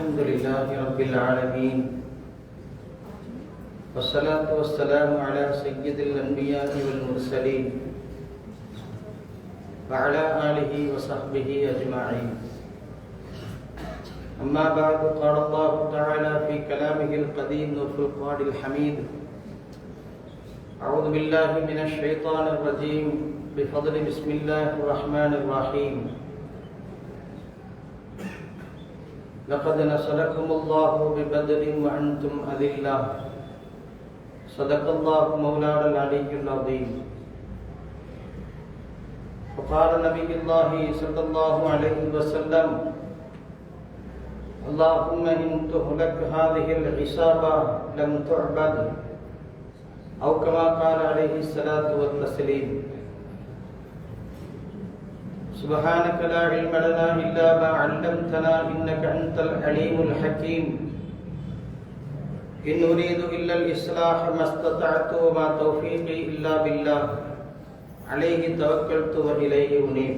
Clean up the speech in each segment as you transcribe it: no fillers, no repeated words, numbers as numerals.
الحمد لله رب العالمين والصلاة والسلام على سيد الأنبياء والمرسلين وعلى آله وصحبه أجمعين. أما بعد، قال الله تعالى في كلامه القديم والفرقان الحميد: أعوذ بالله من الشيطان الرجيم بفضل بسم الله الرحمن الرحيم. لقد نصركم الله ببدر وأنتم أذلة صدق الله مولانا العلي العظيم. وقال نبي الله صلى الله عليه وسلم: اللهم إن تهلك هذه العصابة لم تعبد، أو كما قال عليه الصلاة والتسليم. سبحانك لا علم لنا إلا ما علمتنا إنك أنت العليم الحكيم. إن أريد إلا الإصلاح ما استطعت وما توفيقي إلا بالله عليه توكلت وإليه أنيب.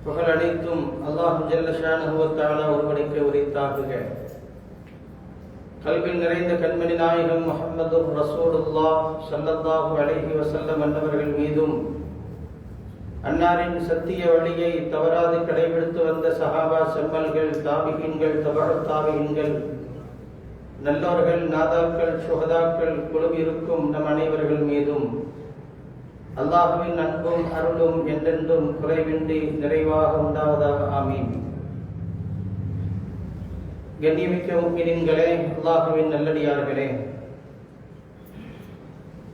புகழ் அனைத்தும் அல்லாஹ் ஜல்ல ஷானஹு வ தஆலா ஒருவனுக்கு உரித்தாகுக. கல்வியில் நிறைந்த கண்மணி நாயகம் முஹம்மதுர் ரசூலுல்லாஹ் ஸல்லல்லாஹு அலைஹி வஸல்லம் அன்னவர்கள் மீதும், அன்னாரின் சத்திய வழியை தவறாது கடைபிடித்து வந்த சஹாபா செம்மல்கள், தாபிகீன்கள், தபஅத் தாபிகீன்கள், நல்லோர்கள், நாதாக்கள், சுஹதாக்கள் குழுமி இருக்கும் நம் அனைவர்கள் மீதும் அல்லாஹ்வின் அன்பும் அருளும் என்றென்றும் குறைவின்றி நிறைவாக உண்டாவதாக. ஆமீன். கண்ணியமிக்க முஃமினீன்களே, அல்லாஹ்வின் நல்லடியார்களே,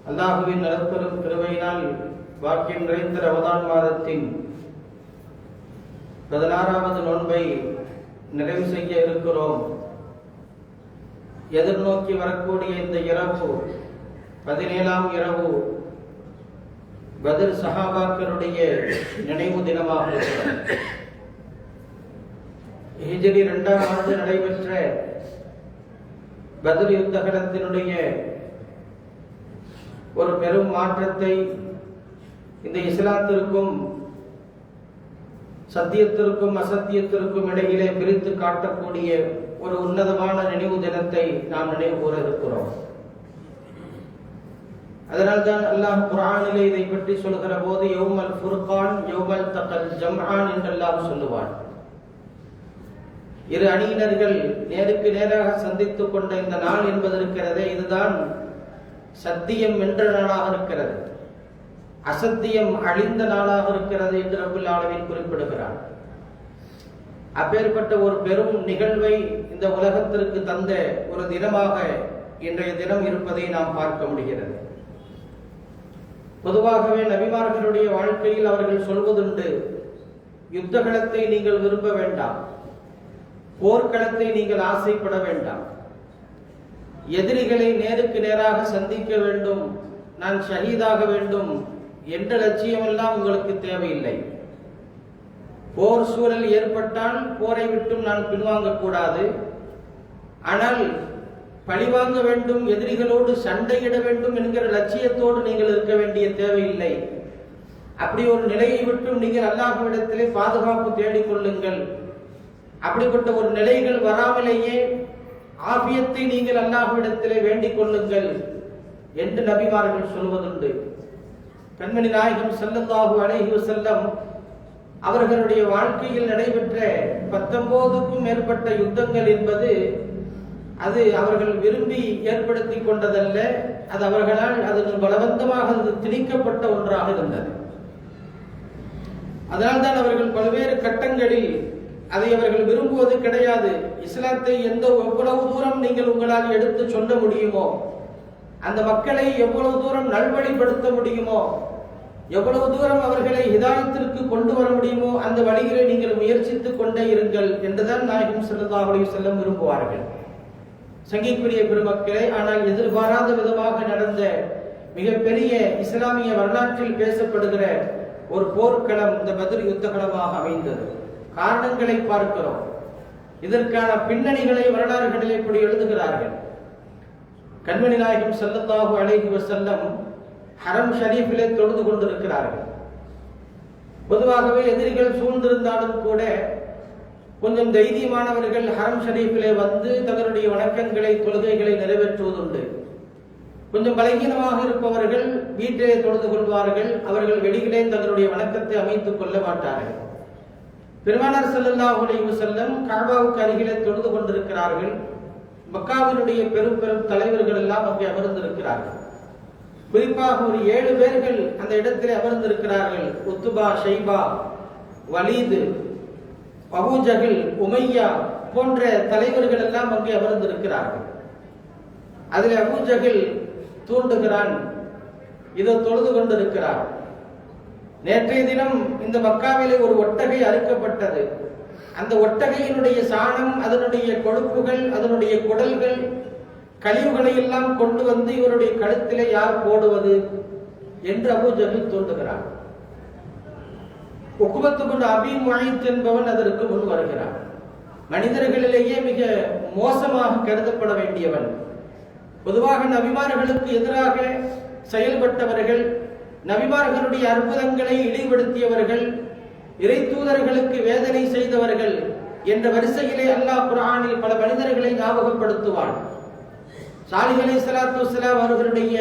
அல்லாஹ்வின் நலப்பெரும் கிருபையினால் வாக்கியம் நிறைந்த ரமதான் மாதத்தின் 16வது நோன்பை நிறைவு செய்ய இருக்கிறோம். எதிர்நோக்கி வரக்கூடிய இந்த இரவு 17ஆம் இரவு பத்ர் சஹாபாக்களுடைய நினைவு தினமாக இருக்கிறது. ஹிஜ்ரி 2ஆம் ஆண்டு நடைபெற்ற பத்ர் யுத்த களத்தினுடைய ஒரு பெரும் மாற்றத்தை இந்த இஸ்லாத்திற்கும் சத்தியத்திற்கும் அசத்தியத்திற்கும் இடையிலே பிரித்து காட்டக்கூடிய ஒரு உன்னதமான நினைவு தினத்தை நாம் நினைவு கூற இருக்கிறோம். அதனால்தான் அல்லாஹ் குர்ஆனிலே இதை பற்றி சொல்கிற போது யௌமல் ஃபுர்கான் யௌமல் தகல் ஜம்ஆன் என்று அல்லாஹ் சொல்லுவான். இரு அணியினர்கள் நேருக்கு நேராக சந்தித்துக் கொண்ட இந்த நாள் என்பது இருக்கிறதே, இதுதான் சத்தியம் வென்ற நாளாக இருக்கிறது, அசத்தியம் அழிந்த நாளாக இருக்கிறது என்று ரப்புல் ஆலமீன் குறிப்பிடுகிறார். அப்பேற்பட்ட ஒரு பெரும் நிகழ்வை இந்த உலகத்திற்கு தந்த ஒரு தினமாக இன்றைய தினம் இருப்பதை நாம் பார்க்க முடிகிறது. பொதுவாகவே நபிமார்களுடைய வாழ்க்கையில் அவர்கள் சொல்வதுண்டு, யுத்தகளத்தை நீங்கள் விரும்ப வேண்டாம், போர்க்களத்தை நீங்கள் ஆசைப்பட வேண்டாம், எதிரிகளை நேருக்கு நேராக சந்திக்க வேண்டும், நான் ஷஹீதாக வேண்டும் என்ற லட்சியமெல்லாம் உங்களுக்கு தேவையில்லை. போர் சூழல் ஏற்பட்டால் போரை விட்டும் நான் பின்வாங்கக்கூடாது, ஆனால் பழிவாங்க வேண்டும், எதிரிகளோடு சண்டையிட வேண்டும் என்கிற லட்சியத்தோடு நீங்கள் இருக்க வேண்டிய தேவையில்லை. அப்படி ஒரு நிலையை விட்டும் நீங்கள் அல்லாஹ்விடத்திலே பாதுகாப்பு தேடிக்கொள்ளுங்கள். அப்படிப்பட்ட ஒரு நிலைகள் வராமலேயே ஆபியத்தை நீங்கள் அல்லாஹ்விடத்திலே வேண்டிக் கொள்ளுங்கள் என்று நபிமார்கள் சொல்வதுண்டு. கண்மணி நாயகம் ஸல்லல்லாஹு அலைஹி வஸல்லம் அவர்களுடைய வாழ்க்கையில் நடைபெற்ற 19க்கும் மேற்பட்ட யுத்தங்கள் என்பது அது அவர்கள் விரும்பி ஏற்படுத்தி கொண்டதல்ல, அது அவர்களால் அது பலவந்தமாக திணிக்கப்பட்ட ஒன்றாக இருந்தது. அதனால்தான் அவர்கள் பல்வேறு கட்டங்களில் அதை அவர்கள் விரும்புவது கிடையாது. இஸ்லாத்தை எவ்வளவு தூரம் நீங்கள் உங்களால் எடுத்து சொல்ல முடியுமோ, அந்த மக்களை எவ்வளவு தூரம் நல்வழிப்படுத்த முடியுமோ, எவ்வளவு தூரம் அவர்களை ஹிதாயத்திற்கு கொண்டு வர முடியுமோ அந்த வழிகளை நீங்கள் முயற்சித்துக் கொண்டே இருங்கள் என்றுதான் நாயகம் ஸல்லல்லாஹு அலைஹி வஸல்லம் விரும்புவார்கள். சங்கிக்குரிய பெருமக்களே, ஆனால் எதிர்பாராத விதமாக நடந்த மிகப்பெரிய இஸ்லாமிய வரலாற்றில் பேசப்படுகிற ஒரு போர்க்களம் இந்த பத்ர் யுத்த களமாக அமைந்தது. காரணங்களை பார்க்கிறோம், இதற்கான பின்னணிகளை வரலாறுகளில் இப்படி எழுதுகிறார்கள். கண்மணி நாயகம் ஸல்லல்லாஹு அலைஹி வஸல்லம் ஹரம் ஷரீஃபிலே தொழுது கொண்டிருக்கிறார்கள். பொதுவாகவே எதிரிகள் சூழ்ந்திருந்தாலும் கூட கொஞ்சம் தைரியமானவர்கள் ஹரம் ஷரீஃபிலே வந்து தங்களுடைய வணக்கங்களை தொழுகைகளை நிறைவேற்றுவதுண்டு. கொஞ்சம் பலகீனமாக இருப்பவர்கள் வீட்டிலே தொழுது கொள்வார்கள். அவர்கள் வெளியிலே தங்களுடைய வணக்கத்தை அமைத்துக் கொள்ள மாட்டார்கள். பெருமானார் ஸல்லல்லாஹு அலைஹி வஸல்லம் கஅபாவுக்கு அருகிலே தொழுது கொண்டிருக்கிறார்கள். மக்காவினுடைய பெரும் பெரும் தலைவர்கள் எல்லாம் அங்கே அமர்ந்திருக்கிறார்கள். குறிப்பாக ஒரு 7 பேர்கள் அந்த இடத்திலே அமர்ந்திருக்கிறார்கள். உத்துபா, ஷைபா, வலீது, அபூஜஹல், உமையா போன்ற தலைவர்கள் எல்லாம் அங்கே அமர்ந்திருக்கிறார்கள். அதில் அபூஜஹல் தூண்டுகிறான், இதோ தொழுது கொண்டிருக்கிறார். நேற்றைய தினம் இந்த மக்காவிலே ஒரு ஒட்டகை அறுக்கப்பட்டது. அந்த ஒட்டகையினுடைய சாணம், அதனுடைய கொழுப்புகள், அதனுடைய குடல்கள், கழிவுகளை எல்லாம் கொண்டு வந்து இவருடைய கழுத்திலே யார் போடுவது என்று அபூஜஹல் தூண்டுகிறார். உக்பத் இப்னு அபீ முஐத் என்பவன் அதற்கு முன் வருகிறான். மனிதர்களிலேயே மிக மோசமாக கருதப்பட வேண்டியவன். பொதுவாக நபிமார்களுக்கு எதிராக செயல்பட்டவர்கள், நபிமார்களுடைய அற்புதங்களை இழிவுபடுத்தியவர்கள், இறை தூதர்களுக்கு வேதனை செய்தவர்கள் என்ற வரிசையிலே அல்லாஹ் குர்ஆனில் பல மனிதர்களை ஞாபகப்படுத்துவான். சாலிஹ் அலைஹிஸ்ஸலாத்து வஸ்ஸலாம் அவர்களுடைய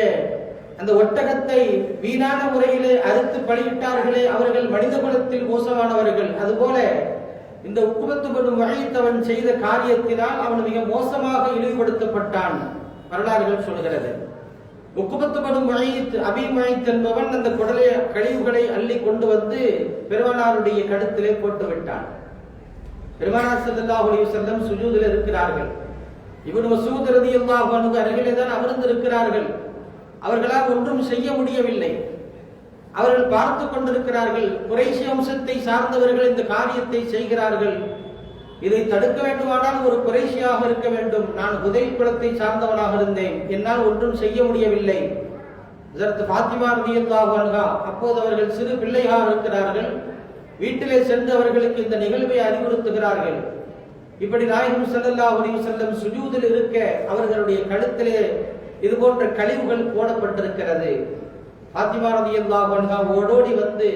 அந்த ஒட்டகத்தை வீணான முறையிலே அறுத்து பலியிட்டார்களே, அவர்கள் மனித குலத்தில் மோசமானவர்கள். அதுபோல இந்த உக்பத் இப்னு முஐத் அவன் செய்த காரியத்தினால் அவன் மிக மோசமாக இழிவுபடுத்தப்பட்டான். வரலாறுகள் சொல்கிறது. உக்பத் இப்னு முஐத், அபீ முஐத் என்பவன் அந்த கழிவுகளை அள்ளி கொண்டு வந்து பெருமானாருடைய கழுத்திலே போட்டு விட்டான். பெருமானார் ஸல்லல்லாஹு அலைஹி வஸல்லம் சுஜூதில் இருக்கிறார்கள். இப்னு மஸ்ஊத் ரலியல்லாஹு அன்ஹு அருகிலே தான் அமர்ந்திருக்கிறார்கள். அவர்களால் ஒன்றும் செய்ய முடியவில்லை. அவர்கள் பார்த்து கொண்டிருக்கிறார்கள். குறைஷி வம்சத்தை சார்ந்தவர்கள் இந்த காரியத்தை செய்கிறார்கள். இதை தடுக்க வேண்டுமானால் ஒரு குறைஷியாக இருக்க வேண்டும். நான் ஹுதைல் குலத்தை சார்ந்தவனாக இருந்தேன், என்னால் ஒன்றும் செய்ய முடியவில்லை. ஹஜ்ரத் ஃபாத்திமா ரலியல்லாஹு அன்ஹா அப்போது அவர்கள் சிறு பிள்ளையாக இருக்கிறார்கள். வீட்டிலே சென்று அவர்களுக்கு இந்த நிகழ்வை அறிவுறுத்துகிறார்கள். இப்படி நாயகம் ஸல்லல்லாஹு அலைஹி வஸல்லம் சுஜூதில் இருக்க அவர்களுடைய கழுத்திலே இது போன்ற கழிவுகள் போடப்பட்டிருக்கிறது. ஃபாத்திமா ரலியல்லாஹு அன்ஹா ஓடோடி வந்து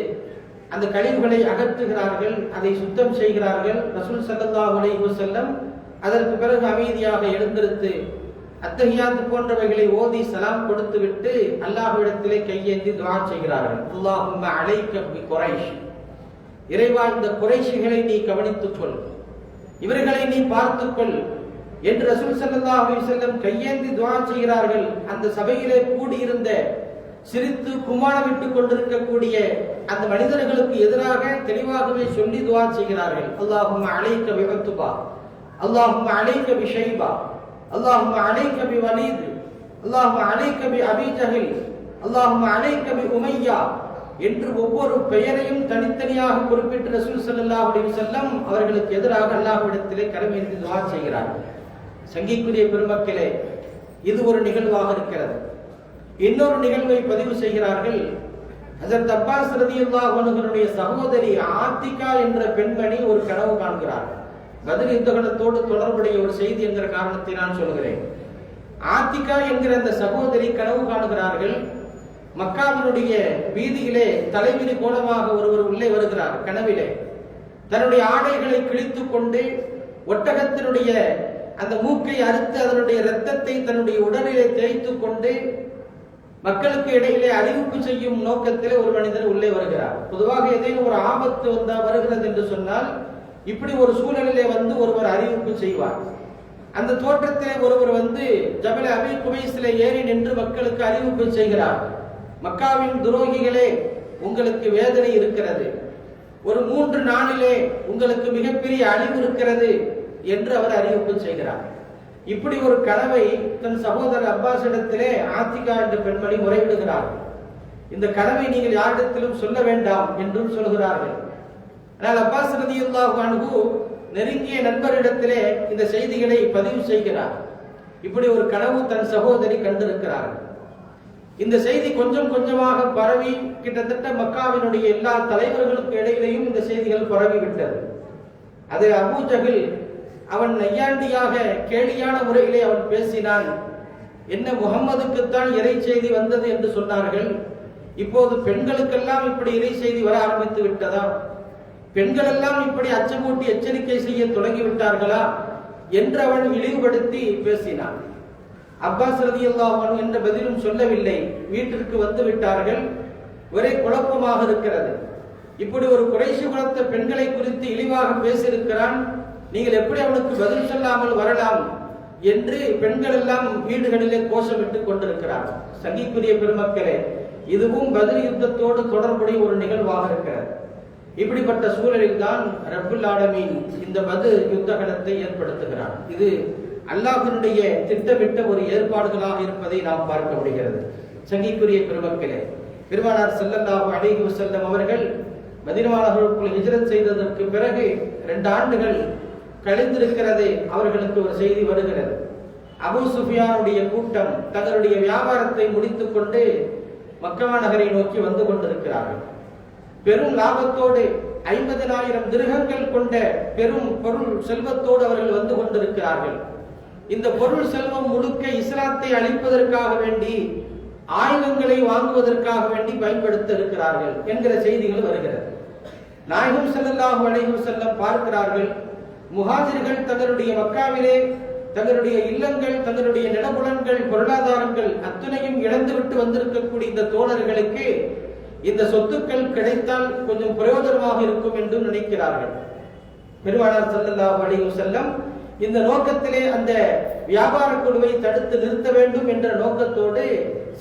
அந்த கழிவுகளை அகற்றுகிறார்கள், அதை சுத்தம் செய்கிறார்கள். ரசூல் ஸல்லல்லாஹு அலைஹி வஸல்லம் அதற்கு பிறகு அமைதியாக எழுந்திருத்து அத்தஹியாத் போன்றவைகளை ஓதி சலாம் கொடுத்து விட்டு அல்லாஹ்விடத்திலே கையேந்தி துஆ செய்கிறார்கள். அல்லாஹும்ம அலைக பி குரைஷ், இறைவா இந்த குறைஷிகளை நீ கவனித்துக் கொள், இவர்களை நீ பார்த்துக்கொள் என்று ரசூல் ஸல்லல்லாஹு அலைஹி வஸல்லம் கையேந்தி துஆ செய்கிறார்கள். அந்த சபையிலே கூடியிருந்த சிரித்து குமாரமிட்டுக் கொண்டிருக்கக்கூடிய அந்த மனிதர்களுக்கு எதிராக தெளிவாகவே சொல்லி துஆ செய்கிறார்கள். அல்லாஹும்ம அலைக பி உத்பா, அல்லாஹும்ம அலைக பி ஷைபா, அல்லாஹும்ம அலைக பி வலீத், அல்லாஹும்ம அலைக பி அபீ ஜஹல், அல்லாஹும்ம அலைக பி உமையா என்று ஒவ்வொரு பெயரையும் தனித்தனியாக குறிப்பிட்டு ரசூல் ஸல்லல்லாஹு அலைஹி வஸல்லம் அவர்களுக்கு எதிராக அல்லாஹ்விடத்திலே கரமேந்தி துஆ செய்கிறார்கள். சங்கிக்குரிய பெருமக்களே, இது ஒரு நிகழ்வாக இருக்கிறது. இன்னொரு நிகழ்வை பதிவு செய்கிறார்கள். ஹஜ்ரத் அப்பாஸ் ரலியல்லாஹு அன்ஹுவுடைய சகோதரி ஆத்திகா என்ற பெண்மணி ஒரு கனவு காண்கிறார். பத்ர் யுத்தகலத்தோடு தொடர்புடைய ஒரு செய்தி என்கிற காரணத்தை நான் சொல்கிறேன். ஆத்திகா என்கிற அந்த சகோதரி கனவு காணுகிறார்கள். மக்காவினுடைய வீதியிலே தலைவிரி கோலமாக ஒருவர் உள்ளே வருகிறார். கனவிலே தன்னுடைய ஆடைகளை கிழித்துக் கொண்டு ஒட்டகத்தினுடைய அந்த மூக்கை அறுத்து அதனுடைய இரத்தத்தை தன்னுடைய உடலிலே தேய்த்துக் கொண்டு மக்களுக்கு இடையிலே அறிவிப்பு செய்யும் நோக்கத்திலே ஒரு மனிதர் உள்ளே வருகிறார். பொதுவாக ஏதேனும் ஒரு ஆபத்து வருகிறது என்று சொன்னால் இப்படி ஒரு சூழலிலே வந்து ஒருவர் அறிவிப்பு செய்வார். அந்த தோற்றத்திலே ஒருவர் வந்து ஜபல் அபீ குபைஸிலே ஏறி நின்று மக்களுக்கு அறிவிப்பு செய்கிறார். மக்காவின் துரோகிகளே, உங்களுக்கு வேதனை இருக்கிறது, ஒரு 3 நாளிலே உங்களுக்கு மிகப்பெரிய அழிவு இருக்கிறது என்று அவர் அறிவிப்பு செய்கிறார். இப்படி ஒரு கனவை தன் சகோதரர் அப்பாஸ் இடத்திலே ஆத்திகா என்ற பெண்மணி முறையிடுகிறார். இந்த கனவை நீங்கள் யாரிடத்திலும் சொல்ல வேண்டாம் என்றும் சொல்கிறார்கள். ஆனால் அப்பாஸ் ரலியல்லாஹு அன்ஹு நெருங்கிய நண்பரிடத்திலே இந்த செய்திகளை பதிவு செய்கிறார். இப்படி ஒரு கனவு தன் சகோதரி கண்டிருக்கிறார். இந்த செய்தி கொஞ்சம் கொஞ்சமாக பரவி கிட்டத்தட்ட மக்காவினுடைய எல்லா தலைவர்களுக்கு இடையிலேயும் இந்த செய்திகள் பரவிவிட்டது. அது அபூ ஜஹல் அவன் நையாண்டியாக கேலியான முறையிலே அவன் பேசினான். என்ன, முகம்மதுக்குத்தான் இறை செய்தி வந்தது என்று சொன்னார்கள், இப்போது பெண்களுக்கெல்லாம் இப்படி இறை செய்தி வர ஆரம்பித்து விட்டதா பெண்கள் எல்லாம் இப்படி அச்சமூட்டி எச்சரிக்கை செய்ய தொடங்கிவிட்டார்களா என்று அவன் இழிவுபடுத்தி பேசினான். அப்பாஸ் ரலியல்லாஹு அன்ஹு என்ற பதிலும் சொல்லவில்லை. வீட்டிற்கு வந்து விட்டார்கள். ஒரே குழப்பமாக இருக்கிறது. இப்படி ஒரு குறைஷி குலத்த பெண்களை குறித்து இழிவாக பேசியிருக்கிறான், நீங்கள் எப்படி அவனுக்கு பதில் சொல்லாமல் வரலாம் என்று பெண்கள் எல்லாம் வீடுகளிலே கோஷமிட்டுக் கொண்டிருக்கிறார்கள். சங்கிக்குரிய பெருமக்களே, இதுவும் பத்ர் யுத்தத்தோடு தொடர்புடைய ஒரு நிகழ்வாக இருக்கிறது. இப்படிப்பட்ட சூழலில் தான் ரப்புல் ஆலமீன் இந்த பத்ர் யுத்த களத்தை ஏற்படுத்துகிறான். இது அல்லாஹ்வினுடைய திட்டமிட்ட ஒரு ஏற்பாடுகளாக இருப்பதை நாம் பார்க்க முடிகிறது. சங்கிக்குரிய பெருமக்களே, பெருமானார் ஸல்லல்லாஹு அலைஹி வஸல்லம் அவர்கள் மதீனா நகருக்குள் ஹிஜ்ரத் செய்ததற்கு பிறகு 2 ஆண்டுகள் கழிந்திருக்கிறது. அவர்களுக்கு ஒரு செய்தி வருகிறது. அபூ சுஃபியானுடைய கூட்டம் தங்களுடைய வியாபாரத்தை முடித்துக் கொண்டு மக்கா நகரை நோக்கி வந்து கொண்டிருக்கிறார்கள். பெரும் லாபத்தோடு 50,000 திர்ஹங்கள் கொண்ட பெரும் பொருள் செல்வத்தோடு அவர்கள் வந்து கொண்டிருக்கிறார்கள். இந்த பொருள் செல்வம் முழுக்க இஸ்லாத்தை அழிப்பதற்காக வேண்டி, ஆயுதங்களை வாங்குவதற்காக வேண்டி பயன்படுத்த இருக்கிறார்கள் என்கிற செய்திகள் வருகிறது. நாயகம் ஸல்லல்லாஹு அலைஹி வஸல்லம் பார்க்கிறார்கள், முஹாஜிர்கள் தங்களுடைய மக்காவிலே தங்களுடைய இல்லங்கள், தங்களுடைய நிலபுலன்கள், பொருளாதாரங்கள் அத்தனையும் இழந்துவிட்டு வந்திருக்கக்கூடிய இந்த தோழர்களுக்கு இந்த சொத்துக்கள் கிடைத்தால் கொஞ்சம் பிரயோஜனமாக இருக்கும் என்று நினைக்கிறார்கள். பெருமானார் ஸல்லல்லாஹு அலைஹி வஸல்லம் இந்த நோக்கத்திலே அந்த வியாபார குழுவை தடுத்து நிறுத்த வேண்டும் என்ற நோக்கத்தோடு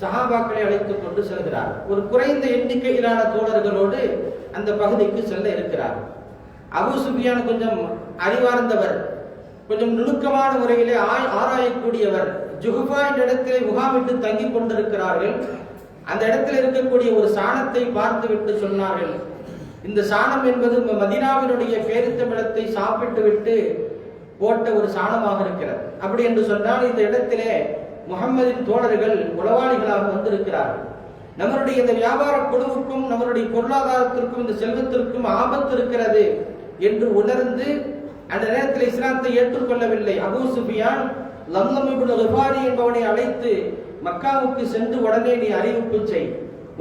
சஹாபாக்களை அழைத்துக் கொண்டு செல்கிறார். ஒரு குறைந்த எண்ணிக்கையிலான தோழர்களோடு அந்த பகுதிக்கு செல்ல இருக்கிறார். அபூ சுஃபியான் கொஞ்சம் அறிவார்ந்தவர், கொஞ்சம் நுணுக்கமான முறையிலே ஆராயக்கூடியவர். ஜுஹ்ஃபா என்ற இடத்திலே முகாமிட்டு தங்கி கொண்டிருக்கிறார்கள். அந்த இடத்தில் இருக்கக்கூடிய ஒரு சாணத்தை பார்த்துவிட்டு சொன்னார்கள், இந்த சாணம் என்பது மதீனாவினுடைய பேரித்தமிழத்தை சாப்பிட்டு விட்டு போட்ட ஒரு சாணமாக இருக்கிறது. அப்படி என்று சொன்னால் இந்த இடத்திலே முஹம்மதின் தோழர்கள் உளவாளிகளாக வந்திருக்கிறார்கள். நம்மளுடைய இந்த வியாபார குழுவுக்கும் நம்மளுடைய பொருளாதாரத்திற்கும் இந்த செல்வத்திற்கும் ஆபத்து இருக்கிறது என்று உணர்ந்து அந்த நேரத்தில் இஸ்லாத்தை ஏற்றுக்கொள்ளவில்லை. அபூ சுஃபியான் லம்லம் இப்னு கிஃபாரி என்பவனை அழைத்து மக்காவுக்கு சென்று உடனே நீ அறிவிப்பு செய்,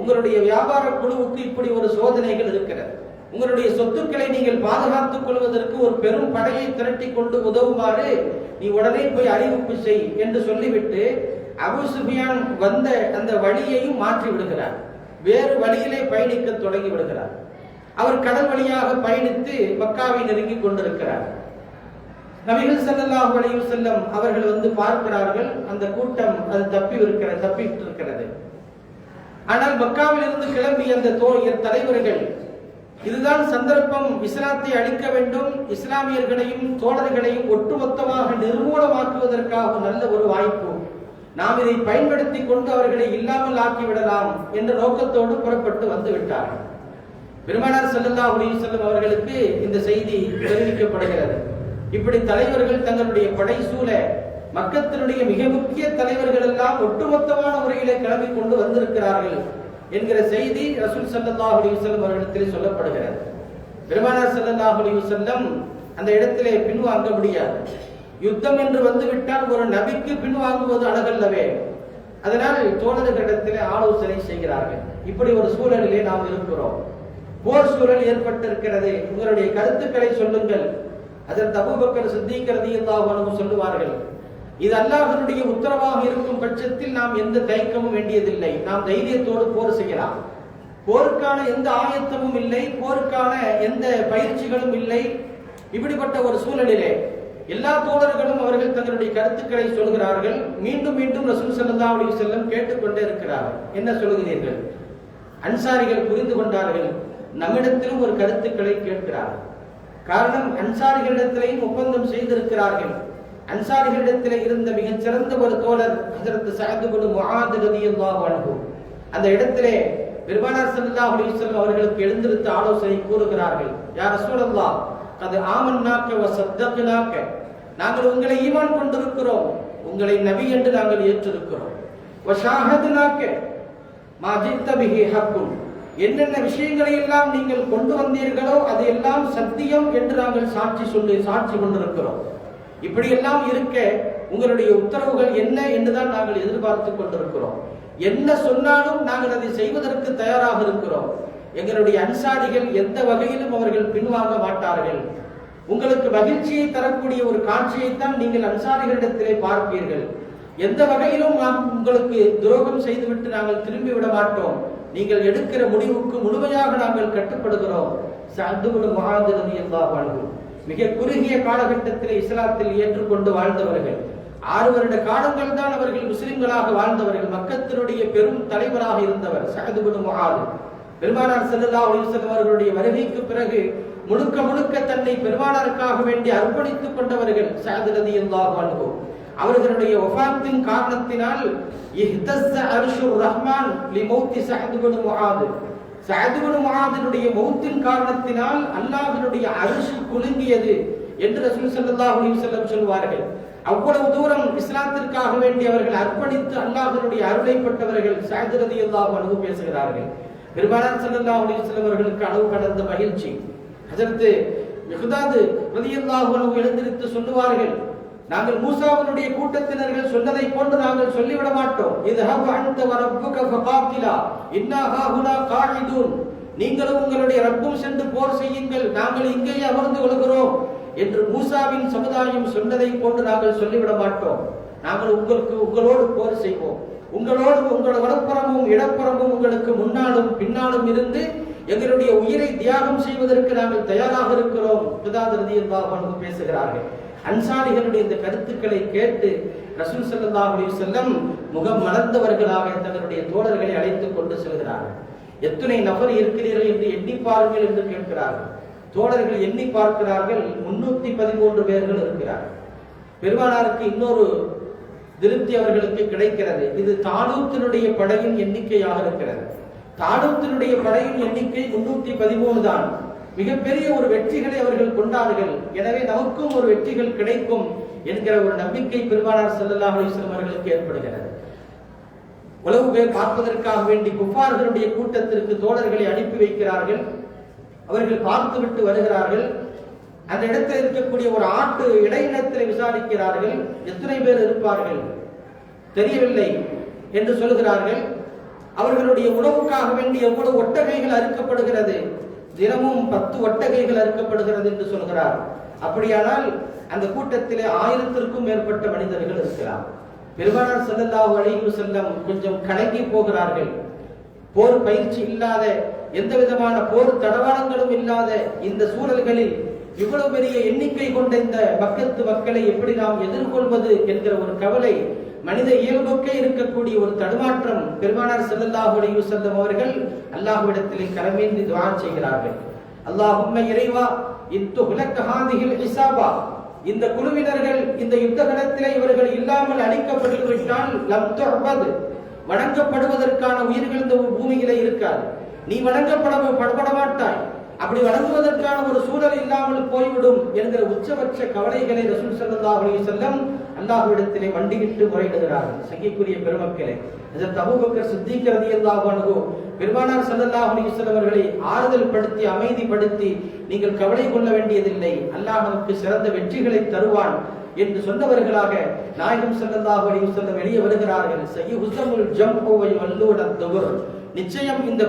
உங்களுடைய வியாபார குழுவுக்கு இப்படி ஒரு சோதனைகள் இருக்கிறது, உங்களுடைய சொத்துக்களை நீங்கள் பாதுகாத்துக் கொள்வதற்கு ஒரு பெரும் படையை திரட்டி கொண்டு உதவுமாறு நீ உடனே போய் அறிவிப்பு செய் என்று சொல்லிவிட்டு அபூ சுஃபியான் வந்த அந்த வழியையும் மாற்றி விடுகிறார். வேறு வழியிலே பயணிக்க தொடங்கி விடுகிறார். அவர் கடல் வழியாக பயணித்து மக்காவை நெருங்கி கொண்டிருக்கிறார். நபிகள் ஸல்லல்லாஹு அலைஹி வஸல்லம் அவர்கள் வந்து பார்க்கிறார்கள், அந்த கூட்டம் அது தப்பிட்டு இருக்கிறது. ஆனால் மக்காவில் இருந்து கிளம்பிய அந்த தலைவர்கள், இதுதான் சந்தர்ப்பம், இஸ்லாத்தை அழிக்க வேண்டும், இஸ்லாமியர்களையும் தோழர்களையும் ஒட்டுமொத்தமாக நிர்மூலமாக்குவதற்காக நல்ல ஒரு வாய்ப்பு, நாம் இதை பயன்படுத்தி கொண்டு அவர்களை இல்லாமல் ஆக்கிவிடலாம் என்ற நோக்கத்தோடு புறப்பட்டு வந்து விட்டார்கள். பெருமானார் ஸல்லல்லாஹு அலைஹி வஸல்லம் அவர்களுக்கு இந்த செய்தி தெரிவிக்கப்படுகிறது. இப்படி தலைவர்கள் தங்களுடைய படைசூழ மக்கத்தினுடைய மிக முக்கிய தலைவர்கள் எல்லாம் ஒட்டுமொத்தமான முறையிலே கிளம்பி கொண்டு வந்திருக்கிறார்கள் என்கிற செய்தி ரசூல் ஸல்லல்லாஹு அலைஹி வஸல்லம் அவர்களிடத்தில் சொல்லப்படுகிறது. பெருமானார் ஸல்லல்லாஹு அலைஹி வஸல்லம் அந்த இடத்திலே பின்வாங்க முடியாது. யுத்தம் என்று வந்துவிட்டால் ஒரு நபிக்கு பின்வாங்குவது அழகல்லவே. அதனால் தோழர்களிடத்திலே ஆலோசனை செய்கிறார்கள். இப்படி ஒரு சூழலிலே நாம் இருக்கிறோம், போர் சூழல் ஏற்பட்டிருக்கிறது, உங்களுடைய கருத்துக்களை சொல்லுங்கள். அதற்கு அபூபக்கர் சித்தீக் ரலியல்லாஹு அன்ஹு சொல்லுவார்கள், இது அல்லாஹ்வினுடைய உத்தரவாக இருக்கும் பட்சத்தில் நாம் எந்த தயக்கமும் வேண்டியதில்லை, நாம் தைரியத்தோடு போர் செய்யலாம். போருக்கான எந்த ஆயத்தமும் இல்லை, போருக்கான எந்த பயிற்சிகளும் இல்லை. இப்படிப்பட்ட ஒரு சூழலிலே எல்லா தோழர்களும் அவர்கள் தங்களுடைய கருத்துக்களை சொல்கிறார்கள். மீண்டும் மீண்டும் ரசூல் ஸல்லல்லாஹு அலைஹி வஸல்லம் கேட்டுக்கொண்டே இருக்கிறார்கள், என்ன சொல்கிறீர்கள்? அன்சாரிகள் புரிந்து கொண்டார்கள், நம்மிடத்திலும் ஒரு கருத்துக்களை கேட்கிறார்கள். காரணம், அன்சாரிகளிடத்திலேயும் ஒப்பந்தம் செய்திருக்கிறார்கள். அன்சாரிகளிடத்தில் இருந்த மிகச் சிறந்த ஒரு தோழர் ஹஜ்ரத் சஅத் இப்னு முஆத் ரலியல்லாஹு அன்ஹு அந்த இடத்திலே பெருமானார் ஸல்லல்லாஹு அலைஹி வஸல்லம் அவர்களுக்கு எழுந்திருத்து ஆலோசனை கூறுகிறார்கள். யா ரசூலல்லாஹ், கத் ஆமன்னாக வ ஸத்தக்னாக, நாங்கள் உங்களை ஈமான் கொண்டிருக்கிறோம், உங்களை நபி என்று நாங்கள் ஏற்றிருக்கிறோம். வ ஷாஹத்னாக மா ஜித்த பிஹி ஹக்குன், என்னென்ன விஷயங்களை எல்லாம் நீங்கள் கொண்டு வந்தீர்களோ அது எல்லாம் சத்தியம் என்று நாங்கள் சாட்சி கொண்டிருக்கிறோம். இப்படியெல்லாம் இருக்க உங்களுடைய உத்தரவுகள் என்ன என்றுதான் நாங்கள் எதிர்பார்த்து கொண்டிருக்கிறோம். என்ன சொன்னாலும் நாங்கள் அதை செய்வதற்கு தயாராக இருக்கிறோம். எங்களுடைய அன்சாரிகள் எந்த வகையிலும் அவர்கள் பின்வாங்க மாட்டார்கள். உங்களுக்கு மகிழ்ச்சியை தரக்கூடிய ஒரு காட்சியைத்தான் நீங்கள் அன்சாரிகளிடத்திலே பார்ப்பீர்கள். எந்த வகையிலும் நாம் உங்களுக்கு துரோகம் செய்துவிட்டு நாங்கள் திரும்பி விட மாட்டோம். நீங்கள் எடுக்கிற முடிவுக்கு முழுமையாக நாங்கள் கட்டுப்படுகிறோம். சஅத் இப்னு முஆத் ரலியல்லாஹு அன்ஹு மிக குறுகிய காலகட்டத்தில் இஸ்லாத்தில் ஏற்றுக்கொண்டு வாழ்ந்தவர்கள். 6 வருட காலங்கள் தான் அவர்கள் முஸ்லிம்களாக வாழ்ந்தவர்கள். மக்கத்தினுடைய பெரும் தலைவராக இருந்தவர் சஅத் இப்னு முஆத். பெருமானார் ஸல்லல்லாஹு அலைஹி வஸல்லம் அவர்களுடைய வருகைக்கு பிறகு முழுக்க முழுக்க தன்னை பெருமானாருக்காக வேண்டி அர்ப்பணித்துக் கொண்டவர்கள் சஅத் ரலியல்லாஹு அன்ஹு. அவர்களுடைய வஃபாத்தின் காரணத்தினால் இஹ்தஸ்ஸ அர்ஷுர் ரஹ்மான் லிமௌத்தி சஅத் இப்னு முஆத். சஅத் இப்னு முஆதினுடைய மௌத்தின் காரணத்தினால் அல்லாஹ்வினுடைய அர்ஷ் குலுங்கியது என்று ரசூல் ஸல்லல்லாஹு அலைஹி வஸல்லம் சொல்வார்கள். அவ்வளவு தூரம் இஸ்லாத்திற்காக வேண்டி அவர்கள் அர்ப்பணித்து அல்லாஹ்வினுடைய அருளை பெற்றவர்கள் சஅத் ரலியல்லாஹு அன்ஹு பேசுகிறார்கள். பெருமானார் ஸல்லல்லாஹு அலைஹி வஸல்லம் அவர்களுக்கு அளவு கடந்த மகிழ்ச்சி. ஹஜ்ரத் மிக்தாத் ரலியல்லாஹு அன்ஹு எழுந்திருத்து சொல்லுவார்கள், நாங்கள் மூசாவினுடைய கூட்டத்தினர்கள் சொன்னதை போன்று நாங்கள் சொல்லிவிட மாட்டோம். இத்ஹப் அன்த வ ரப்புக ஃபகாத்திலா இன்னா ஹாஹுனா காயிதுன். நீங்களும் உங்களுடைய ரப்பும் சென்று போர் செய்யுங்கள், நாங்கள் இங்கேயே அமர்ந்து கொள்கிறோம் என்று மூசாவின் சமுதாயம் சொன்னதை போன்று நாங்கள் சொல்லிவிட மாட்டோம். நாங்கள் உங்களோடு போர் செய்வோம். உங்களோடு உங்களோட வலப்புறமும் இடப்புறமும் உங்களுக்கு முன்னாலும் பின்னாலும் இருந்து எங்களுடைய உயிரை தியாகம் செய்வதற்கு நாங்கள் தயாராக இருக்கிறோம். மிக்தாத் ரலியல்லாஹு அன்ஹு பேசுகிறார்கள். அன்சாரிகளுடைய இந்த கருத்துக்களை கேட்டு ரசூல் ஸல்லல்லாஹு அலைஹி வஸல்லம் முகம் மலர்ந்தவர்களாக தங்களுடைய தோழர்களை அழைத்துக் கொண்டு செல்கிறார்கள். எத்தனை நபர் இருக்கிறீர்கள் என்று எண்ணி பாருங்கள் என்று கேட்கிறார்கள். தோழர்கள் எண்ணி பார்க்கிறார்கள், 313 பேர்கள் இருக்கிறார்கள். பெருமானாருக்கு இன்னொரு திருப்தி அவர்களுக்கு கிடைக்கிறது. இது தாலூத்தினுடைய படையின் எண்ணிக்கையாக இருக்கிறது. தாலூத்தினுடைய படையின் எண்ணிக்கை 313 தான். மிகப்பெரிய ஒரு வெற்றிகளை அவர்கள் கொண்டார்கள். எனவே நமக்கும் ஒரு வெற்றிகள் கிடைக்கும் என்கிற ஒரு நம்பிக்கை பெருமானார் ஸல்லல்லாஹு அலைஹி வஸல்லம் அவர்களுக்கு ஏற்படுகிறது. உளவு பேர் பார்ப்பதற்காக வேண்டி குஃபார்களுடைய கூட்டத்திற்கு தோழர்களை அனுப்பி வைக்கிறார்கள். அவர்கள் பார்த்துவிட்டு வருகிறார்கள். அந்த இடத்தில் இருக்கக்கூடிய ஒரு ஆட்டு இடையினத்தில் விசாரிக்கிறார்கள். எத்தனை பேர் இருப்பார்கள் தெரியவில்லை என்று சொல்கிறார்கள். அவர்களுடைய உணவுக்காக வேண்டி எவ்வளவு ஒட்டகைகள் அறுக்கப்படுகிறது, தினமும் 10 ஒட்டகைகள் அறுக்கப்படுகிறது என்று சொல்கிறார். அப்படியானால் அந்த கூட்டத்திலே 1000த்திற்கும் மேற்பட்ட மனிதர்கள் இருக்கிறார். பெருமானார் ஸல்லல்லாஹு அலைஹி வஸல்லம் கொஞ்சம் கலங்கி போகிறார்கள். போர் பயிற்சி இல்லாத, எந்த விதமான போர் தடவாளங்களும் இல்லாத இந்த சூழல்களில் இவ்வளவு பெரிய எண்ணிக்கை கொண்ட இந்த மக்கத்து மக்களை எப்படி நாம் எதிர்கொள்வது என்கிற ஒரு கவலை, மனித இயல்புக்கே இருக்கக்கூடிய ஒரு தடுமாற்றம். பெருமானார் ஸல்லல்லாஹு அலைஹி வஸல்லம் அவர்கள் அல்லாஹ்விடத்திலே கரமேந்தி துஆ செய்கிறார்கள். அல்லாஹும்ம இறைவா இத்துஹ்லக ஹாதிஹில் இஸாபா, இந்த குழுவினர்கள் இந்த யுத்த களத்திலே இவர்கள் இல்லாமல் அழிக்கப்பட்டு விட்டால் லம் துஅபத், வணங்கப்படுவதற்கான உயிர்கள் இந்த பூமியிலே இருக்காது. நீ வணங்கப்பட மாட்டாய். அப்படி வணங்குவதற்கான ஒரு சூழல் இல்லாமல் போய்விடும் என்கிற உச்சபட்ச கவலைகளை ரசூல் ஸல்லல்லாஹு அலைஹி வஸல்லம் அல்லாஹ்விடத்திலே மண்டியிட்டு முறையிடுகிறார்கள். சங்கைக்குரிய பெருமக்களே, ஹஜ்ரத் அபூபக்கர் சித்திக் ரலியல்லாஹு அன்ஹு பெருமானார் ஸல்லல்லாஹு அலைஹி வஸல்லம் அவர்களை ஆறுதல் படுத்தி அமைதிப்படுத்தி, நீங்கள் கவலை கொள்ள வேண்டியதில்லை, அல்லாஹ் நமக்கு சிறந்த வெற்றிகளை தருவான் என்று சொன்னவர்களாக நாயகம் ஸல்லல்லாஹு அலைஹி வஸல்லம் வெளியே வருகிறார்கள். சய்யுஹுஸமுல் ஜம்உ வ யவல்லூன துபுர், நிச்சயம் இந்த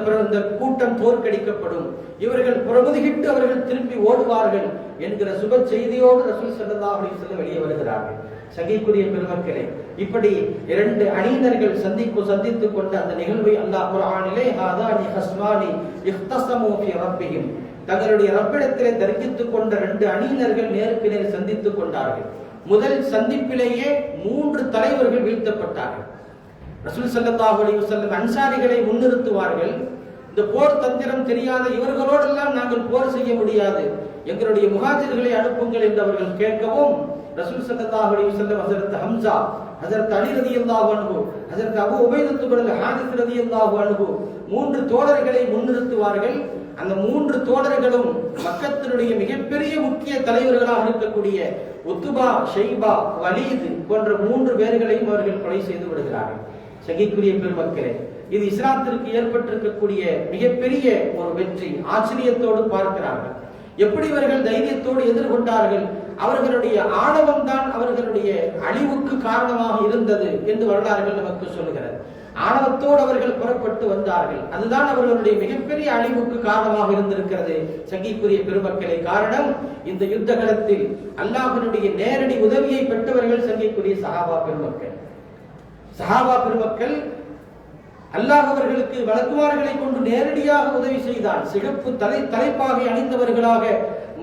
கூட்டம் தோற்கடிக்கப்படும், இவர்கள் புறமுதுகிட்டு அவர்கள் திரும்பி ஓடுவார்கள் என்கிற சுப செய்தியோடு ரசூல் ஸல்லல்லாஹு அலைஹி வஸல்லம் வெளியே வருகிறார்கள். சங்கைக்குரிய பெருமக்களே, இப்படி 2 அணியினர்கள் சந்தித்துக் கொண்ட அந்த நிகழ்வை அல்லாஹ் குர்ஆனிலே ஹாதானி ஹஸ்மானி இஹ்தஸமு ஃபீ ரப்பிஹிம், தங்களுடைய ரப்பிடத்திலே தரிக்கித்துக் கொண்ட 2 அணியினர்கள் நேருக்கு நேர் சந்தித்துக் கொண்டார்கள். முதல் சந்திப்பிலேயே 3 தலைவர்கள் வீழ்த்தப்பட்டார்கள். ரசூல் ஸல்லல்லாஹு அலைஹி வஸல்லம் அன்சாரிகளை முன்னிறுத்துவார்கள். இந்த போர் தந்திரம் தெரியாத இவர்களோடெல்லாம் நாங்கள் போர் செய்ய முடியாது, எங்களுடைய முஹாஜிர்களை அனுப்புங்கள் என்று அவர்கள் கேட்கவும் ரசூல் ஸல்லல்லாஹு அலைஹி வஸல்லம் ஹஜ்ரத் ஹம்ஸா, ஹஜ்ரத் அலி ரலியல்லாஹு அன்ஹு, ஹஜ்ரத் அபூ உபைதத் இப்னு ஹாரிஸ் ரலியல்லாஹு அன்ஹு 3 தோழர்களை முன்னிறுத்துவார்கள். அந்த 3 தோழர்களும் மக்கத்தினுடைய மிகப்பெரிய முக்கிய தலைவர்களாக இருக்கக்கூடிய உத்பா, ஷைபா, வலீத் போன்ற 3 பேர்களையும் அவர்கள் கொலை செய்து விடுகிறார்கள். சங்கைக்குரிய பெருமக்களே, இது இஸ்லாத்திற்கு ஏற்பட்டிருக்கக்கூடிய மிகப்பெரிய ஒரு வெற்றி. ஆச்சரியத்தோடு பார்க்கிறார்கள். எப்படி இவர்கள் தைரியத்தோடு எதிர்கொண்டார்கள், அவர்களுடைய ஆணவம் தான் அவர்களுடைய அழிவுக்கு காரணமாக இருந்தது என்று வரலாறுகள் நமக்கு சொல்லுகிறது. ஆணவத்தோடு அவர்கள் புறப்பட்டு வந்தார்கள். அதுதான் அவர்களுடைய மிகப்பெரிய அழிவுக்கு காரணமாக இருந்திருக்கிறது. சங்கிக்குரிய பெருமக்களே, காரணம் இந்த யுத்த களத்தில் அல்லாஹ்வினுடைய நேரடி உதவியை பெற்றவர்கள் சங்கிக்குரிய சஹாபா பெருமக்கள். சஹாபா பெருமக்கள் அல்லாஹ் அவர்களுக்கு வழக்குமார்களை கொண்டு நேரடியாக உதவி செய்தான். சிகப்பு தலைப்பாகை அணிந்தவர்களாக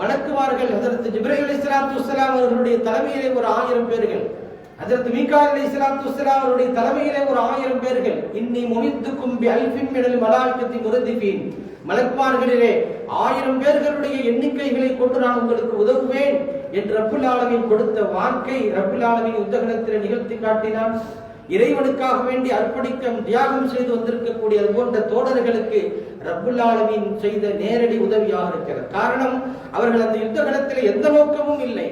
மலக்குமார்கள் ஹஜ்ரத் ஜிப்ரீல் அலைஹிஸ்ஸலாத்து வஸ்ஸலாம் அவர்களுடைய தலைமையிலே ஒரு 1000 பேர்கள், ஹஜ்ரத் மீகாயில் அலைஹிஸ்ஸலாத்து வஸ்ஸலாம் அவருடைய தலைமையிலே ஒரு 1000 பேர்கள். இன்னி முமித்துக்கும் பி அல்ஃபின் மினல் மலாயிகத்தி முர்திஃபீன், மலக்குமார்களிலே 1000 பேர்களுடைய எண்ணிக்கைகளை கொண்டு நான் உங்களுக்கு உதவுவேன் என்று ரப்புல் ஆலமீன் கொடுத்த வாக்கை ரப்புல் ஆலமீன் யுத்தகலத்திலே நிகழ்த்தி காட்டினான். இறைவனுக்காக வேண்டி அர்ப்பணிக்கம் தியாகம் செய்து வந்திருக்கக்கூடிய அது போன்ற தோழர்களுக்கு ரப்புல் ஆலமீன் செய்த நேரடி உதவியாக இருக்கிறது. காரணம், அவர்கள் அந்த யுத்த களத்தில் எந்த நோக்கமும் இல்லை.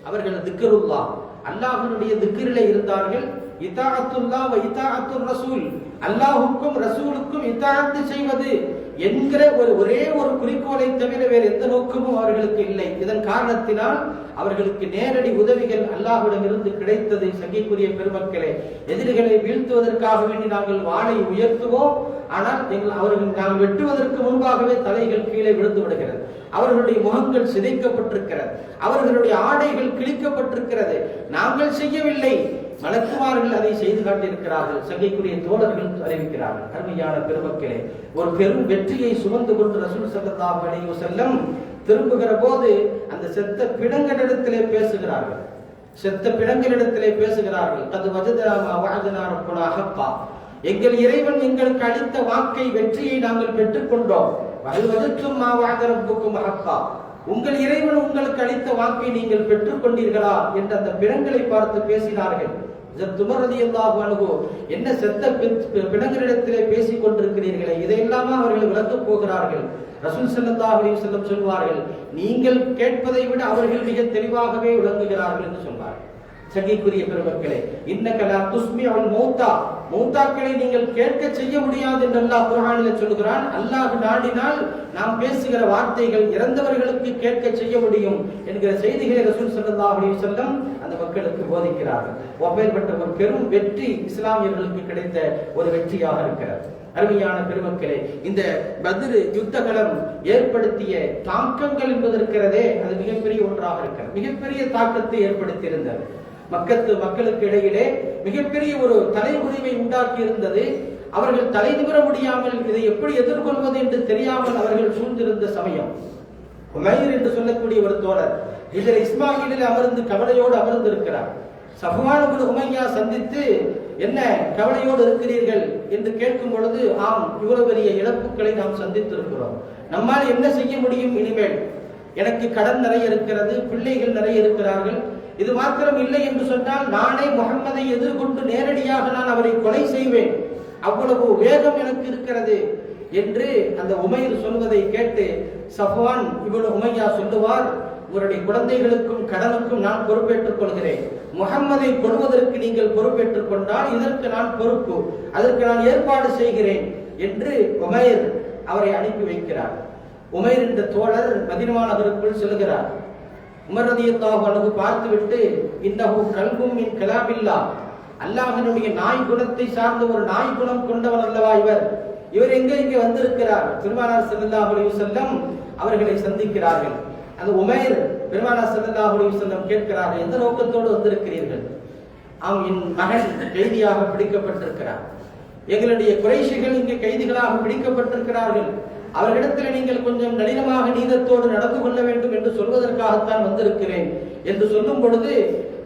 அவர்கள் திக்ருல்லாஹ், அல்லாஹ்வுடைய திக்ரிலே இருந்தார்கள். இதாஅத்துல்லாஹ் வ இதாஅத்துர் ரசூல், அல்லாஹ்வுக்கும் ரசூலுக்கும் இதாஅத் செய்வது என்கிற ஒரே ஒரு குறிக்கோளை தவிர வேறு எந்த நோக்கமும் அவர்களுக்கு இல்லை. இதன் காரணத்தினால் அவர்களுக்கு நேரடி உதவிகள் அல்லாஹ்விடம் இருந்து கிடைத்தது. சங்கிக்குரிய பெருமக்களே, எதிரிகளை வீழ்த்துவதற்காக வேண்டி நாங்கள் வாளை உயர்த்துவோம், ஆனால் அவர்கள் நாங்கள் வெட்டுவதற்கு முன்பாகவே தலைகள் கீழே விழுந்து விடுகிறது, அவர்களுடைய முகங்கள் சிதைக்கப்பட்டிருக்கிறது, அவர்களுடைய ஆடைகள் கிழிக்கப்பட்டிருக்கிறது. நாங்கள் செய்யவில்லை, மலக்குமார்கள் அதை செய்து காட்டியிருக்கிறார்கள். சங்கைக்குரிய தோழர்கள் அறிவிக்கிறார்கள். அருமையான பெருமக்களே, ஒரு பெரும் வெற்றியை சுமந்து கொண்டு ரசூல் ஸல்லல்லாஹு அலைஹி வஸல்லம் திரும்புகிற போது அந்த செத்த பிணங்களிடத்திலே பேசுகிறார்கள். செத்த பிணங்களிடத்திலே பேசுகிறார்கள். அது வஜதனா மா வஅதனா ரப்புனா ஹக்கா, எங்கள் இறைவன் எங்களுக்கு அளித்த வாக்கை, வெற்றியை நாங்கள் பெற்றுக்கொண்டோம். வஹல் வஜதும் மா வஅத ரப்புக்கும் ஹக்கா, உங்கள் இறைவன் உங்களுக்கு அளித்த வாக்கை நீங்கள் பெற்றுக் கொண்டீர்களா என்று அந்த பிணங்களை பார்த்து பேசினார்கள். உமர் ரலியல்லாஹு அன்ஹு, என்ன செத்த பிணங்களிடத்திலே பேசிக் கொண்டிருக்கிறீர்களே, இதையெல்லாமா அவர்கள் விளக்கப் போகிறார்கள். ரசூல் ஸல்லல்லாஹு அலைஹி வஸல்லம் சொல்வார்கள், நீங்கள் கேட்பதை விட அவர்கள் மிக தெளிவாகவே விளங்குகிறார்கள் என்று சொன்னார்கள். சங்கிக்குரிய பெருமக்களே, இன்னக லா துஸ்மிஉல் மௌத்தா, மௌத்தாக்களை நீங்கள் கேட்க செய்ய முடியாது என்று அல்லாஹ் குர்ஆனிலே சொல்கிறான். அல்லாஹ் நாடினால் நாம் பேசுகிற வார்த்தைகள் இறந்தவர்களுக்கு கேட்க செய்ய முடியும் என்கிற செய்திகளை ரசூல் ஸல்லல்லாஹு அலைஹி வஸல்லம் அந்த மக்களுக்கு போதிக்கிறார்கள். அப்பேற்பட்ட ஒரு பெரும் வெற்றி இஸ்லாமியர்களுக்கு கிடைத்த ஒரு வெற்றியாக இருக்கிறது. அருமையான பெருமக்களே, இந்த பத்ர் யுத்த களம் ஏற்படுத்திய தாக்கங்கள் என்பது இருக்கிறதே, அது மிகப்பெரிய ஒன்றாக இருக்கிறது. மிகப்பெரிய தாக்கத்தை ஏற்படுத்தியிருந்தது. மக்களுக்கு இடையிலே மிகப்பெரிய ஒரு தலைமுறிவை உண்டாக்கி இருந்தது. அவர்கள் தலை நிமிர முடியாமல் இதை எப்படி எதிர்கொள்வது என்று தெரியாமல் அவர்கள் சூழ்ந்திருந்த சமயம், உமைர் என்று சொல்லக்கூடிய ஒரு தோழர் இதில் இஸ்மாயிலில் அமர்ந்து கவலையோடு அமர்ந்து இருக்கிறார். சஃப்வான் இப்னு உமையா சந்தித்து, என்ன கவலையோடு இருக்கிறீர்கள் என்று கேட்கும் பொழுது, ஆம், இவ்வளவு பெரிய இழப்புகளை நாம் சந்தித்திருக்கிறோம், நம்மால் என்ன செய்ய முடியும் இனிமேல், எனக்கு கடன் நிறைய இருக்கிறது, பிள்ளைகள் நிறைய இருக்கிறார்கள், இது மாத்திரம் இல்லை என்று சொன்னால் நானே முஹம்மதை எதிர்கொண்டு நேரடியாக நான் அவரை கொலை செய்வேன், அவ்வளவு வேகம் எனக்கு இருக்கிறது என்று அந்த உமைர் சொல்வதை கேட்டு சஃப்வான் இப்னு உமையா சொல்லுவார், உங்களுடைய குழந்தைகளுக்கும் கடனுக்கும் நான் பொறுப்பேற்றுக் கொள்கிறேன், முஹம்மதை கொள்வதற்கு நீங்கள் பொறுப்பேற்றுக் கொண்டால் இதற்கு நான் பொறுப்பு, அதற்கு நான் ஏற்பாடு செய்கிறேன் என்று உமைர் அவரை அனுப்பி வைக்கிறார். உமைர் என்ற தோழர் மதீனா நகருக்குள் செல்கிறார். உமர் ரலியல்லாஹு அன்ஹு பார்த்துவிட்டு, இன்னஹு கல்பும் மின் கலாமில்லாஹ், அல்லாஹ்வினுடைய நாய் குணத்தை சார்ந்த ஒரு நாய் குணம் கொண்டவர் அல்லவா இவர் இங்கே வந்திருக்கிறார். பெருமானார் ஸல்லல்லாஹு அலைஹி வஸல்லம் அவர்களை சந்திக்கிறார்கள். அந்த உமைர் பெருமானார் ஸல்லல்லாஹு அலைஹி வஸல்லம் கேட்கிறார்கள், எந்த நோக்கத்தோடு வந்திருக்கிறீர்கள்? என் மகன் கைதியாக பிடிக்கப்பட்டிருக்கிறார், எங்களுடைய குறைஷிகள் இங்கே கைதிகளாக பிடிக்கப்பட்டிருக்கிறார்கள், அவர்களிடத்தில் நீங்கள் கொஞ்சம் நளினமாக நீதத்தோடு நடந்து கொள்ள வேண்டும் என்று சொல்வதற்காகத்தான் வந்திருக்கிறேன் என்று சொல்லும் பொழுது,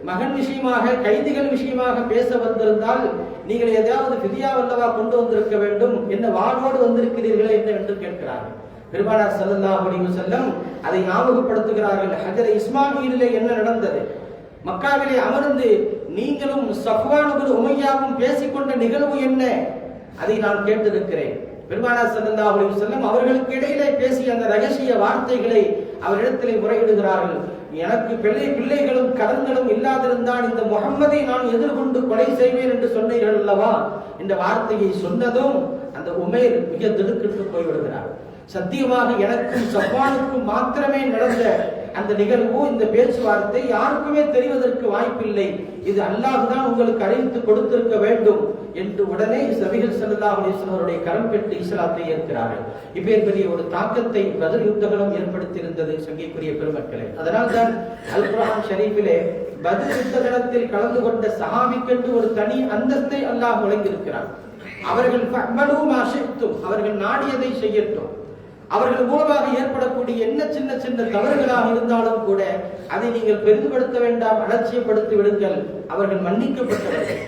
மகன் விஷயமாக கைதிகள் விஷயமாக பேச வந்திருந்தால் நீங்கள் ஏதாவது ஃபிதியாவல்லவா கொண்டு வந்திருக்க வேண்டும், என்ன வாழ்வோடு வந்திருக்கிறீர்களே என்று கேட்கிறார்கள். பெருமானார் ஸல்லல்லாஹு அலைஹி வஸல்லம் அதை ஞாபகப்படுத்துகிறார்கள். ஹஜ்ரத் இஸ்மாயிலிலே என்ன நடந்தது, மக்காவிலே அமர்ந்து நீங்களும் சஃப்வான் இப்னு உமையாவும் பேசிக்கொண்ட நிகழ்வு என்ன, அதை நான் கேட்டிருக்கிறேன். பெருமானார் ஸல்லல்லாஹு அலைஹி வஸல்லம் அவர்களுக்கு இடையிலே பேசிய அந்த ரகசிய வார்த்தைகளை அவரிடத்திலே முறையிடுகிறார்கள். எனக்கு பிள்ளைகளும் கடன்களும் இல்லாதிருந்தால் இந்த முஹம்மதை நான் எதிர்கொண்டு கொலை செய்வேன் என்று சொன்னீர்கள் அல்லவா, இந்த வார்த்தையை சொன்னதும் அந்த உமைர் மிக திடுக்கிட்டு போய்விடுகிறார். சத்தியமாக எனக்கும் சஃப்வானுக்கும் மாத்திரமே நடந்த அந்த நிகழ்வு, இந்த பேச்சுவார்த்தை யாருக்குமே தெரிவதற்கு வாய்ப்பில்லை. இது அல்லாஹ் தான் உங்களுக்கு அறிவித்து கொடுத்திருக்க வேண்டும் என்று உடனே நபிகள் ஸல்லல்லாஹு அலைஹி வஸல்லம் அவருடைய கரம் பெற்று இஸ்லாத்தை ஏற்கிறார்கள். இப்பேற்பட்ட ஒரு தாக்கத்தை பத்ர் யுத்தங்களும் ஏற்படுத்தியிருந்தது சங்கைக்குரிய பெருமக்களே. அதனால் தான் அல் குர்ஆன் ஷரீஃபிலே பத்ர் யுத்தத்தில் கலந்து கொண்ட சஹாபிக்கென்று ஒரு தனி அந்தஸ்தை அல்லாஹ் வழங்கியிருக்கிறார். அவர்கள் ஃபஅமலு மா ஷி'தும், அவர்கள் நாடியதை செய்யட்டும். அவர்கள் மூலமாக ஏற்படக்கூடிய என்ன சின்ன சின்ன தவறுகளாக இருந்தாலும் கூட அதை நீங்கள் பெரிதுபடுத்த வேண்டாம், அலட்சியப்படுத்தி விடுங்கள், அவர்கள் மன்னிக்கப்பட்டவர்கள்.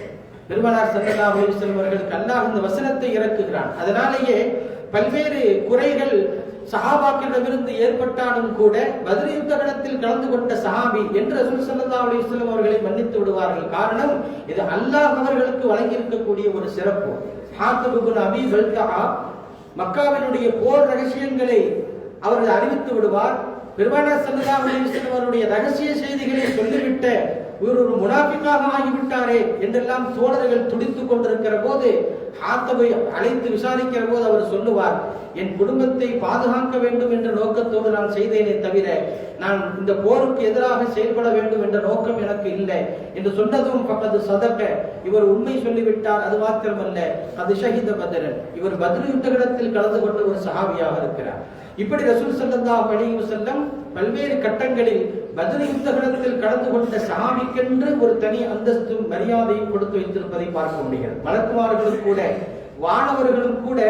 பெருமானார் ஸல்லல்லாஹு அலைஹி வஸல்லம் அவர்களுக்கு அல்லாஹ் இந்த வசனத்தை இறக்குகிறான். அதனாலேயே பல்வேறு குறைகள் சஹாபாக்களிடமிருந்து ஏற்பட்டாலும் கூட பத்ர் யுத்தத்தில் கலந்து கொண்ட சஹாபி என்று ரசூல் ஸல்லல்லாஹு அலைஹி வஸல்லம் அவர்களை மன்னித்து விடுவார்கள். காரணம், இது அல்லாஹ் அவர்களுக்கு வழங்கி இருக்கக்கூடிய ஒரு சிறப்பு. ஹாத்திப் இப்னு அபீ பல்தஆ மக்காவினுடைய போர் ரகசியங்களை அவர்கள் அறிவித்து விடுவார். பெருமானார் ஸல்லல்லாஹு அலைஹி வஸல்லம் அவருடைய ரகசிய செய்திகளை சொல்லிவிட்ட ஒரு முனாஃபிக்காக ஆகிவிட்டாரே என்றெல்லாம் தோழர்கள் துடித்துக் கொண்டிருக்கிற போது ஹாத்தபை அழைத்து விசாரிக்கிற போது அவர் சொல்லுவார், என் குடும்பத்தை பாதுகாக்க வேண்டும் என்ற நோக்கத்தோடு நான் செய்தேனே தவிர நான் இந்த போருக்கு எதிராக செயல்பட வேண்டும் என்ற நோக்கம் எனக்கு இல்லை என்று சொன்னதும் பக்கத்து சதக்க, இவர் உண்மை சொல்லிவிட்டார். அது மாத்திரமல்ல, அது ஷஹீத பத்ரன், இவர் பத்ர் யுத்தத்தில் கலந்து கொண்ட ஒரு சஹாபியாக இருக்கிறார். இப்படி ரசூல் ஸல்லல்லாஹு அலைஹி வஸல்லம் பல்வேறு கட்டங்களில் பத்ர் யுத்தத்தில் கலந்து கொண்ட சஹாபிக்கென்று ஒரு தனி அந்தஸ்தும் மரியாதையும் கொடுத்து வைத்திருப்பதை பார்க்க முடிகிறது. மலக்குமார்களும் கூட, வானவர்களும் கூட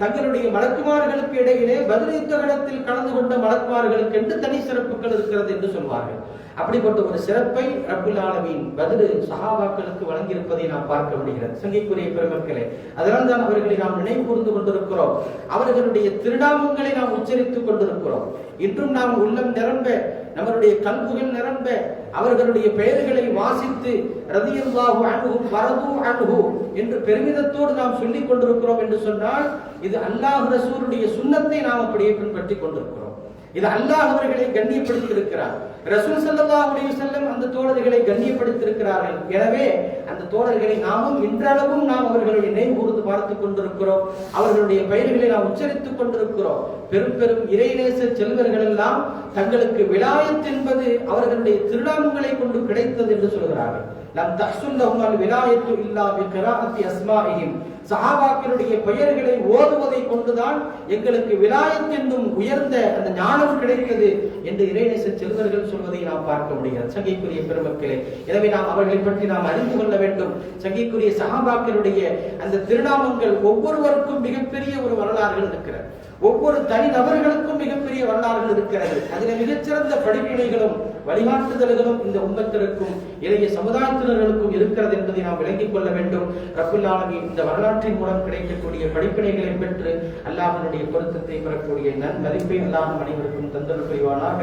தங்களுடைய மலக்குமார்களுக்கு இடையிலே பத்ர் யுத்தத்தில் கலந்து கொண்ட மலக்குமார்களுக்கு என்று தனி சிறப்புகள் இருக்கிறது என்று சொல்வார்கள். அப்படிப்பட்ட ஒரு சிறப்பை ரப்புல் ஆலமீன் பத்ர் சஹாபாக்களுக்கு வழங்கியிருப்பதை நாம் பார்க்க முடிகிறது. சங்கைக்குரிய பெருமக்களே, அதனால் தான் அவர்களை நாம் நினைவு கூர்ந்து கொண்டிருக்கிறோம். அவர்களுடைய திருநாமங்களை நாம் உச்சரித்துக் கொண்டிருக்கிறோம். இன்றும் நாம் உள்ளம் நிரம்ப, நம்மளுடைய கல்புகள் நிரம்ப அவர்களுடைய பெயர்களை வாசித்து ரலியல்லாஹு அன்ஹும் வரது அன்ஹு என்று பெருமிதத்தோடு நாம் சொல்லிக் கொண்டிருக்கிறோம் என்று சொன்னால் இது அல்லாஹ் ரசூலுடைய சுன்னத்தை நாம் அப்படியே பின்பற்றிக் கொண்டிருக்கிறோம். இது அல்லாஹ் அவர்களை கண்ணியப்படுத்தி இருக்கிறார். ரசூல் ஸல்லல்லாஹு அலைஹி வஸல்லம் அந்த தோழர்களை கண்ணியப்படுத்தி இருக்கிறார்கள். எனவே அந்த தோழர்களை நாமும் இன்றளவும் நாம் அவர்களுடைய நினைவு கூர்ந்து பார்த்துக் கொண்டிருக்கிறோம். அவர்களுடைய பெயர்களை நாம் உச்சரித்துக் கொண்டிருக்கிறோம். பெரும் பெரும் இறைநேச செல்வர்கள் எல்லாம் தங்களுக்கு விலாயத் என்பது அவர்களுடைய திருநாமங்களை கொண்டு கிடைத்தது என்று சொல்கிறார்கள். லம் தஹ்சுல் லஹுல் விலாயத்து இல்லா பிகிராஅத்தி அஸ்மாஇஹிம், சஹாபாக்களுடைய பெயர்களை ஓதுவதை கொண்டுதான் எங்களுக்கு விலாயத் என்னும் உயர்ந்த அந்த ஞானம் கிடைத்தது என்று இறைநேச செல்வர்கள் சொல்வதை நாம் பார்க்க முடியாது. சங்கைக்குரிய பெருமக்களே, எனவே நாம் அவர்களை பற்றி நாம் அறிந்து கொள்ள வேண்டும். சங்கைக்குரிய சஹாபாக்களுடைய அந்த திருநாமங்கள் ஒவ்வொருவருக்கும் மிகப்பெரிய ஒரு வரலாறுகள் இருக்கிறது. ஒவ்வொரு தனி நபர்களுக்கும் மிகப்பெரிய வரலாறுகள் இருக்கிறது. அதில் மிகச்சிறந்த படிப்பினைகளும் வழிகாட்டுதல்களும் இந்த உம்மத்திற்கும் இளைய சமுதாயத்தினர்களுக்கும் இருக்கிறது என்பதை நாம் விளங்கிக் கொள்ள வேண்டும். ரப்புல் ஆலமீன் இந்த வரலாற்றின் மூலம் கிடைக்கக்கூடிய படிப்பினைகளை பெற்று அல்லாஹ்வினுடைய பொருத்தத்தை பெறக்கூடிய நன்மதிப்பை அல்லாஹ் அனைவருக்கும் தந்தல் புரிவானாக.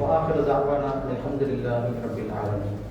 வஆகிரு தஅவானா அல்ஹம்துலில்லாஹி ரப்பில் ஆலமீன்.